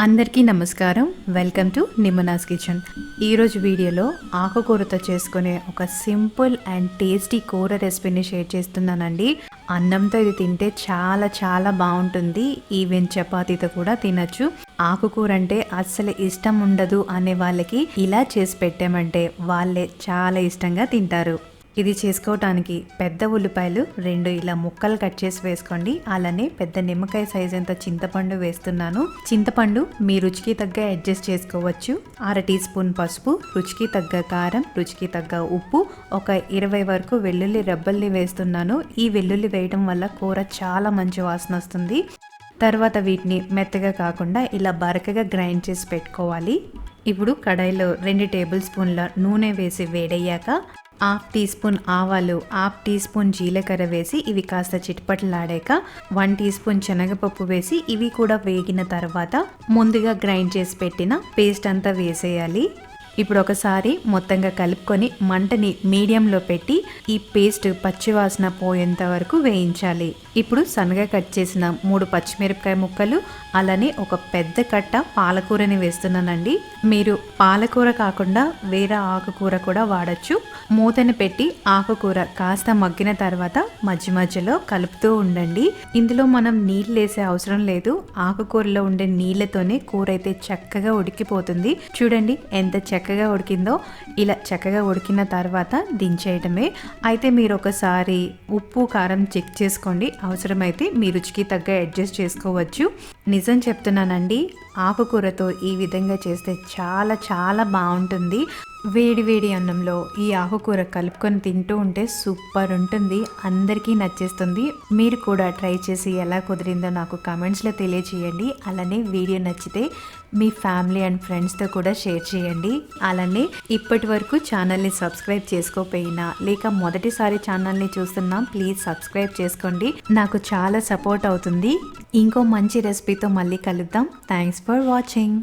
అందరికీ నమస్కారం. Welcome to నిమ్మనాస్ కిచెన్. ఈరోజు వీడియోలో ఆకుకూరతో చేసుకునే ఒక సింపుల్ అండ్ టేస్టీ కూర రెసిపీని షేర్ చేస్తున్నానండి. అన్నంతో ఇది తింటే చాలా చాలా బాగుంటుంది. ఈవెన్ చపాతీతో కూడా తినచ్చు. ఆకుకూర అంటే అస్సలు ఇష్టం ఉండదు అనే వాళ్ళకి ఇలా చేసి పెట్టామంటే వాళ్ళే చాలా ఇష్టంగా తింటారు. ఇది చేసుకోవటానికి పెద్ద ఉల్లిపాయలు 2 ఇలా ముక్కలు కట్ చేసి వేసుకోండి. అలానే పెద్ద నిమ్మకాయ సైజ్ అంత చింతపండు వేస్తున్నాను. చింతపండు మీ రుచికి తగ్గ అడ్జస్ట్ చేసుకోవచ్చు. 1/2 టీ స్పూన్ పసుపు, రుచికి తగ్గ కారం, రుచికి తగ్గ ఉప్పు, ఒక 20 వరకు వెల్లుల్లి రెబ్బల్ని వేస్తున్నాను. ఈ వెల్లుల్లి వేయడం వల్ల కూర చాలా మంచి వాసన వస్తుంది. తర్వాత వీటిని మెత్తగా కాకుండా ఇలా బరకగా గ్రైండ్ చేసి పెట్టుకోవాలి. ఇప్పుడు కడాయిలో 2 టేబుల్ స్పూన్ల నూనె వేసి వేడయ్యాక 1/2 టీ స్పూన్ ఆవాలు, 1/2 టీ స్పూన్ జీలకర్ర వేసి ఇవి కాస్త చిటపటలాడాక 1 టీ స్పూన్ శనగపప్పు వేసి ఇవి కూడా వేగిన తర్వాత ముందుగా గ్రైండ్ చేసి పెట్టిన పేస్ట్ అంతా వేసేయాలి. ఇప్పుడు ఒకసారి మొత్తంగా కలుపుకొని మంటని మీడియంలో పెట్టి ఈ పేస్ట్ పచ్చివాసన పోయేంత వరకు వేయించాలి. ఇప్పుడు సన్నగా కట్ చేసిన 3 పచ్చిమిరపకాయ ముక్కలు, అలానే ఒక పెద్ద కట్ట పాలకూరని వేస్తున్నానండి. మీరు పాలకూర కాకుండా వేరే ఆకుకూర కూడా వాడచ్చు. మూతని పెట్టి ఆకుకూర కాస్త మగ్గిన తర్వాత మధ్య మధ్యలో కలుపుతూ ఉండండి. ఇందులో మనం నీళ్ళు వేసే అవసరం లేదు. ఆకుకూరలో ఉండే నీళ్ళతోనే కూర అయితే చక్కగా ఉడికిపోతుంది. చూడండి ఎంత చక్కగా ఉడికిందో. ఇలా చక్కగా ఉడికిన తర్వాత దించేయటమే. అయితే మీరు ఒకసారి ఉప్పు కారం చెక్ చేసుకోండి. అవసరమైతే మీ రుచికి తగ్గ అడ్జస్ట్ చేసుకోవచ్చు. నిజం చెప్తున్నానండి, ఆకుకూరతో ఈ విధంగా చేస్తే చాలా చాలా బాగుంటుంది. వేడి వేడి అన్నంలో ఈ ఆకుకూర కలుపుకొని తింటూ ఉంటే సూపర్ ఉంటుంది. అందరికీ నచ్చేస్తుంది. మీరు కూడా ట్రై చేసి ఎలా కుదిరిందో నాకు కామెంట్స్లో తెలియచేయండి. అలానే వీడియో నచ్చితే మీ ఫ్యామిలీ అండ్ ఫ్రెండ్స్తో కూడా షేర్ చేయండి. అలానే ఇప్పటి వరకు ఛానల్ని సబ్స్క్రైబ్ చేసుకోకపోయినా లేక మొదటిసారి ఛానల్ని చూస్తున్నా ప్లీజ్ సబ్స్క్రైబ్ చేసుకోండి. నాకు చాలా సపోర్ట్ అవుతుంది. ఇంకో మంచి రెసిపీతో మళ్ళీ కలుద్దాం. Thanks for watching.